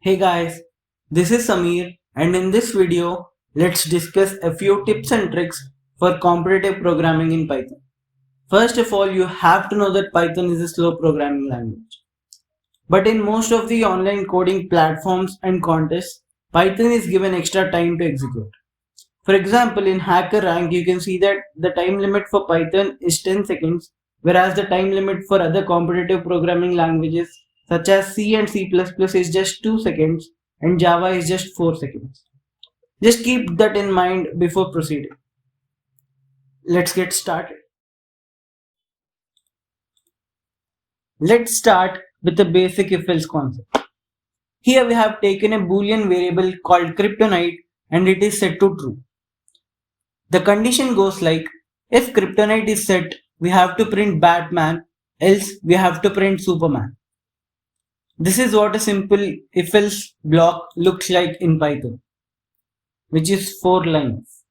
Hey guys, this is Samir, and in this video, let's discuss a few tips and tricks for competitive programming in Python. First of all, you have to know that Python is a slow programming language. But in most of the online coding platforms and contests, Python is given extra time to execute. For example, in HackerRank, you can see that the time limit for Python is 10 seconds, whereas the time limit for other competitive programming languages such as C and C++ is just 2 seconds and Java is just 4 seconds. Just keep that in mind before proceeding. Let's get started. Let's start with the basic if-else concept. Here we have taken a boolean variable called kryptonite and it is set to true. The condition goes like, if kryptonite is set, we have to print Batman, else we have to print Superman. This is what a simple if-else block looks like in Python, which is 4 lines.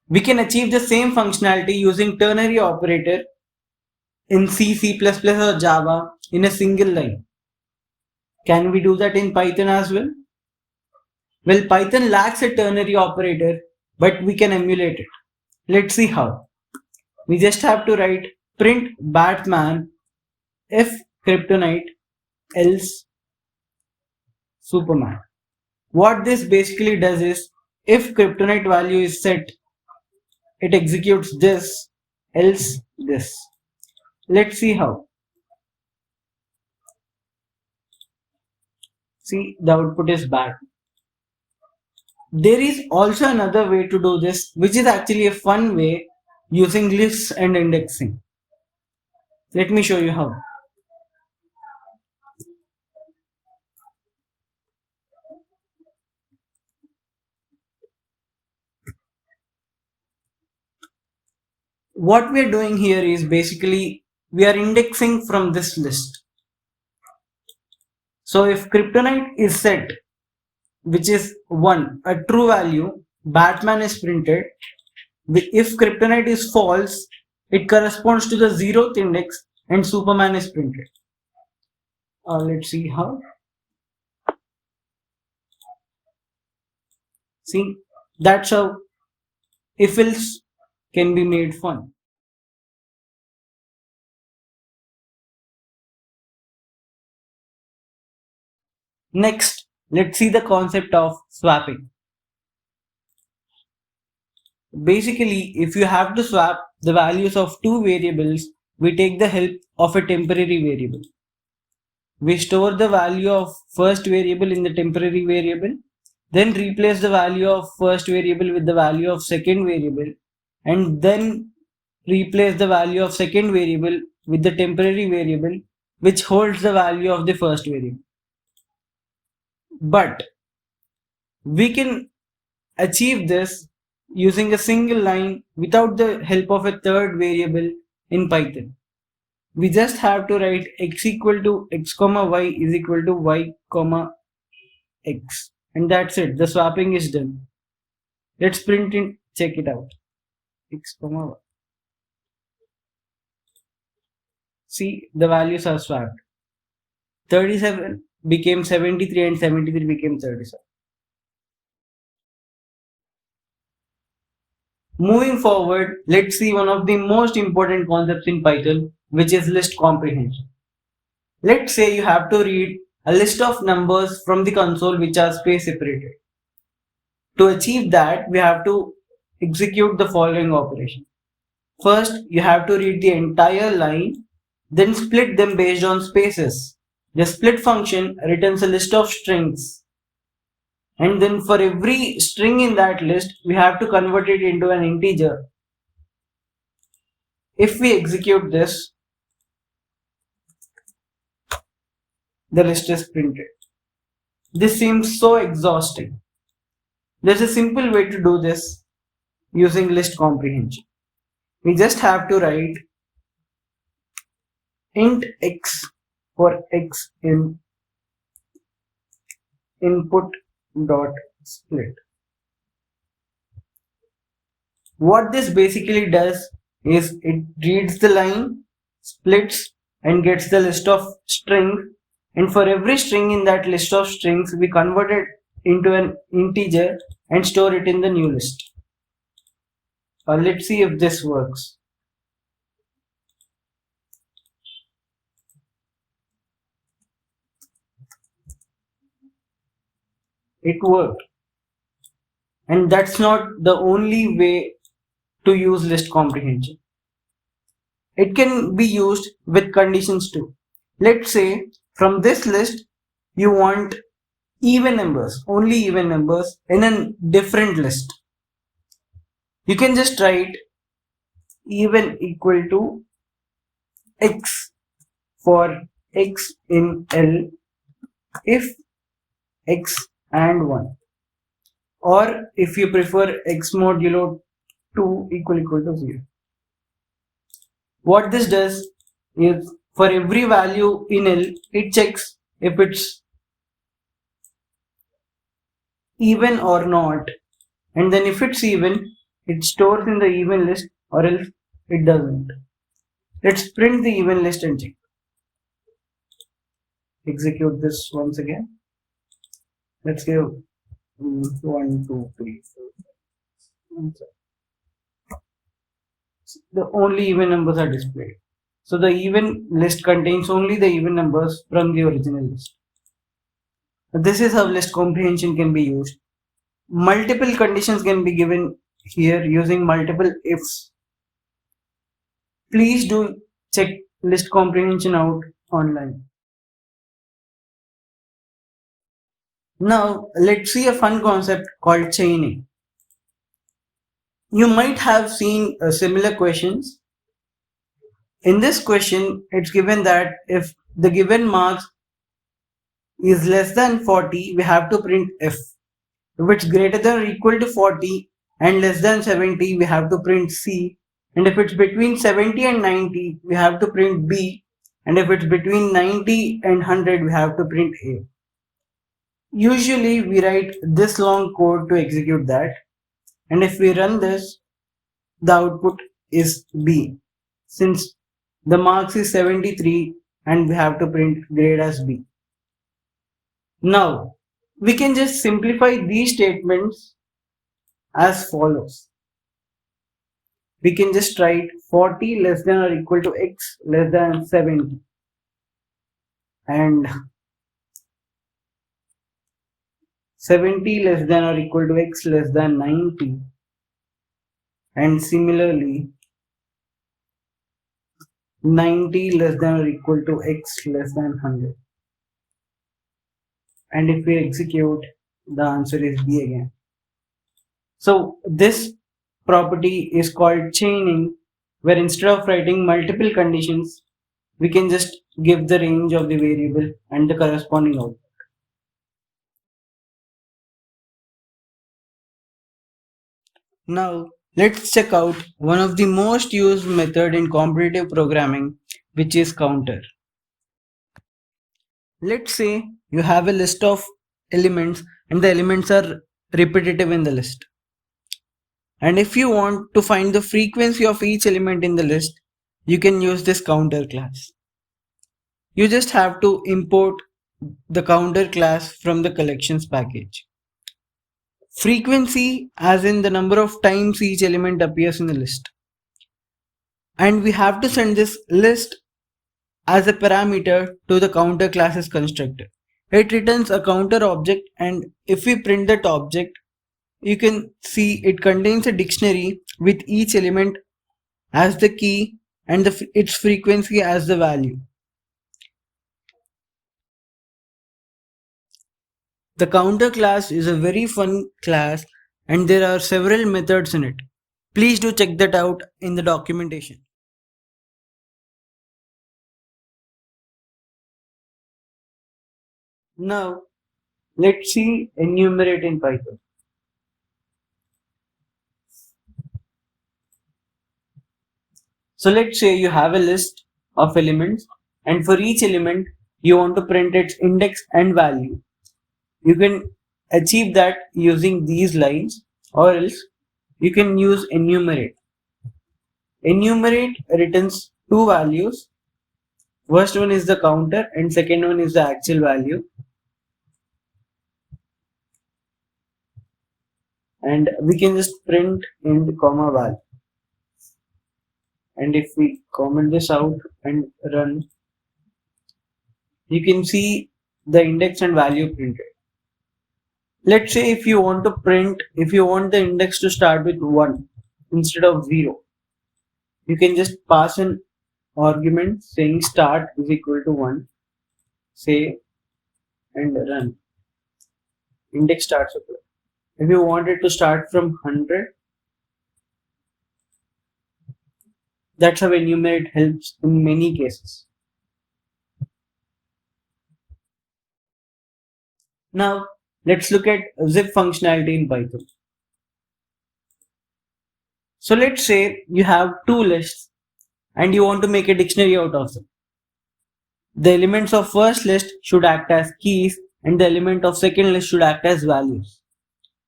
We can achieve the same functionality using ternary operator in C, C++ or Java in a single line. Can we do that in Python as well? Well, Python lacks a ternary operator, but we can emulate it. Let's see how. We just have to write print Batman if kryptonite else Superman. What this basically does is if kryptonite value is set, it executes this, else this. Let's see how. See, the output is bad. There is also another way to do this, which is actually a fun way using lists and indexing. Let me show you how. What we are doing here is basically we are indexing from this list. So if kryptonite is set, which is 1, a true value, Batman is printed. If kryptonite is false, it corresponds to the 0th index and Superman is printed. Let's see how. See, that's how if-else can be made fun. Next, let's see the concept of swapping. Basically, if you have to swap the values of two variables, we take the help of a temporary variable. We store the value of first variable in the temporary variable, then replace the value of first variable with the value of second variable, and then replace the value of second variable with the temporary variable which holds the value of the first variable. But we can achieve this using a single line without the help of a third variable in Python. We just have to write x equal to x comma y is equal to y comma x, and that's it. The swapping is done. Let's print it, check it out. X comma y. See, the values are swapped. 37 became 73 and 73 became 37. Moving forward, let's see one of the most important concepts in Python, which is list comprehension. Let's say you have to read a list of numbers from the console which are space separated. To achieve that, we have to execute the following operation. First, you have to read the entire line, then split them based on spaces. The split function returns a list of strings. And then for every string in that list, we have to convert it into an integer. If we execute this, the list is printed. This seems so exhausting. There's a simple way to do this using list comprehension. We just have to write int x for x in input dot split. What this basically does is it reads the line, splits and gets the list of strings And for every string in that list of strings, we convert it into an integer and store it in the new list. Let's see if this works. It worked. And that's not the only way to use list comprehension. It can be used with conditions too. Let's say from this list you want even numbers, only even numbers in a different list. You can just write even equal to x for x in L if x and 1, or if you prefer x modulo 2 equal to 0. What this does is for every value in L, it checks if it's even or not, and then if it's even, it stores in the even list, or else it doesn't. Let's print the even list and check. Execute this once again. Let's give 1, 2, 3, 4. The only even numbers are displayed. So the even list contains only the even numbers from the original list. This is how list comprehension can be used. Multiple conditions can be given here using multiple ifs. Please do check list comprehension out online. Now let's see a fun concept called chaining. You might have seen similar questions. In this question, it's given that if the given marks is less than 40, we have to print F. If it's greater than or equal to 40 and less than 70, we have to print C. And if it's between 70 and 90, we have to print B. And if it's between 90 and 100, we have to print A. Usually, we write this long code to execute that. And if we run this, the output is B. Since the marks is 73 and we have to print grade as B. Now, we can just simplify these statements as follows. We can just write 40 less than or equal to x less than 70, and 70 less than or equal to x less than 90, and similarly 90 less than or equal to x less than 100. And if we execute, the answer is B again. So this property is called chaining, where instead of writing multiple conditions, we can just give the range of the variable and the corresponding output. Now let's check out one of the most used method in competitive programming, which is counter. Let's say you have a list of elements and the elements are repetitive in the list. And if you want to find the frequency of each element in the list, you can use this counter class. You just have to import the counter class from the collections package. Frequency as in the number of times each element appears in the list. And we have to send this list as a parameter to the counter class's constructor. It returns a counter object, and if we print that object, you can see it contains a dictionary with each element as the key and its frequency as the value. The counter class is a very fun class and there are several methods in it. Please do check that out in the documentation. Now, let's see enumerate in Python. So let's say you have a list of elements and for each element you want to print its index and value. You can achieve that using these lines, or else you can use enumerate. Enumerate returns two values. First one is the counter and second one is the actual value. And we can just print int comma val. And if we comment this out and run, you can see the index and value printed. Let's say if you want the index to start with 1 instead of 0, you can just pass an argument saying start is equal to 1, say, and run. Index starts apply. If you want it to start from 100, that's how enumerate helps in many cases. Now, let's look at zip functionality in Python. So let's say you have two lists and you want to make a dictionary out of them. The elements of first list should act as keys and the element of second list should act as values.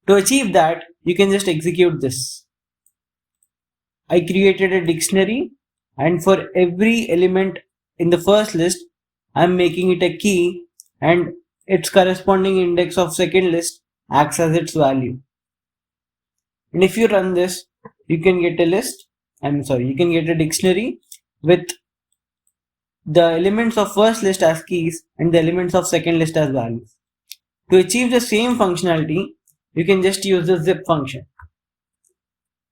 To achieve that, you can just execute this. I created a dictionary and for every element in the first list, I'm making it a key and its corresponding index of second list acts as its value. And if you run this, you can get you can get a dictionary with the elements of first list as keys and the elements of second list as values. To achieve the same functionality, you can just use the zip function.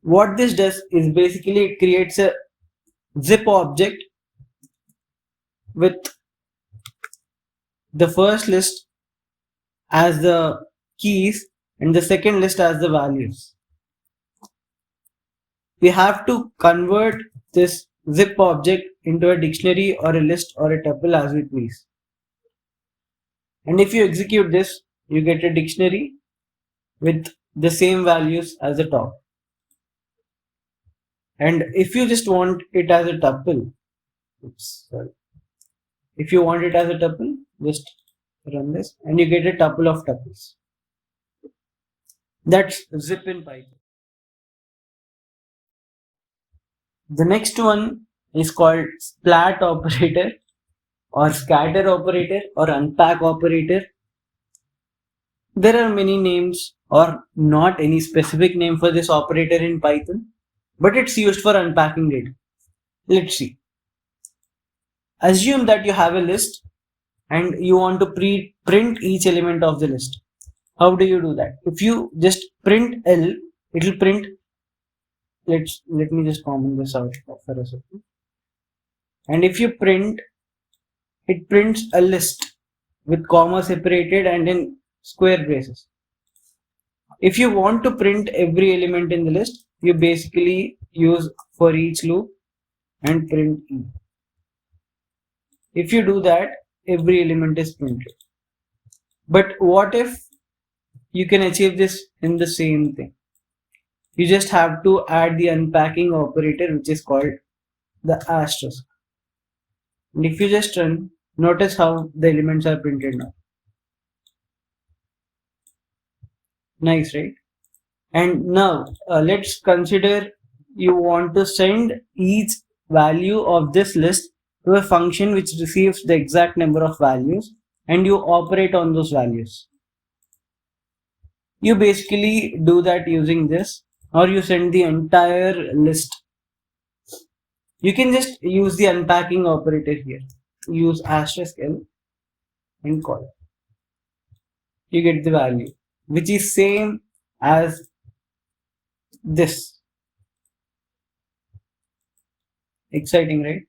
What this does is basically it creates a zip object with the first list as the keys and the second list as the values. We have to convert this zip object into a dictionary or a list or a tuple as we please. And if you execute this, you get a dictionary with the same values as the top. And if you just want it as a tuple, if you want it as a tuple, just run this and you get a tuple of tuples. That's zip in Python. The next one is called splat operator or scatter operator or unpack operator. There are many names or not any specific name for this operator in Python, but it's used for unpacking data. Let's see. Assume that you have a list and you want to print each element of the list. How do you do that? If you just print L, it will print. Let me just comment this out for a second. And if you print, it prints a list with comma separated and in square braces. If you want to print every element in the list, you basically use for each loop and print E. If you do that, every element is printed. But what if you can achieve this in the same thing? You just have to add the unpacking operator, which is called the asterisk. And if you just run, notice how the elements are printed now. Nice, right? And now let's consider you want to send each value of this list to a function which receives the exact number of values and you operate on those values. You basically do that using this, or you send the entire list. You can just use the unpacking operator here. Use asterisk L and call it. You get the value, which is same as this. Exciting, right?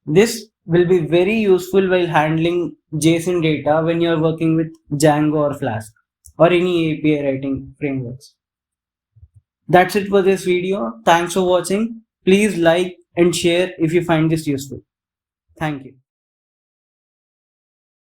This will be very useful while handling JSON data when you are working with Django or Flask or any API writing frameworks. That's it for this video. Thanks for watching. Please like and share if you find this useful. Thank you.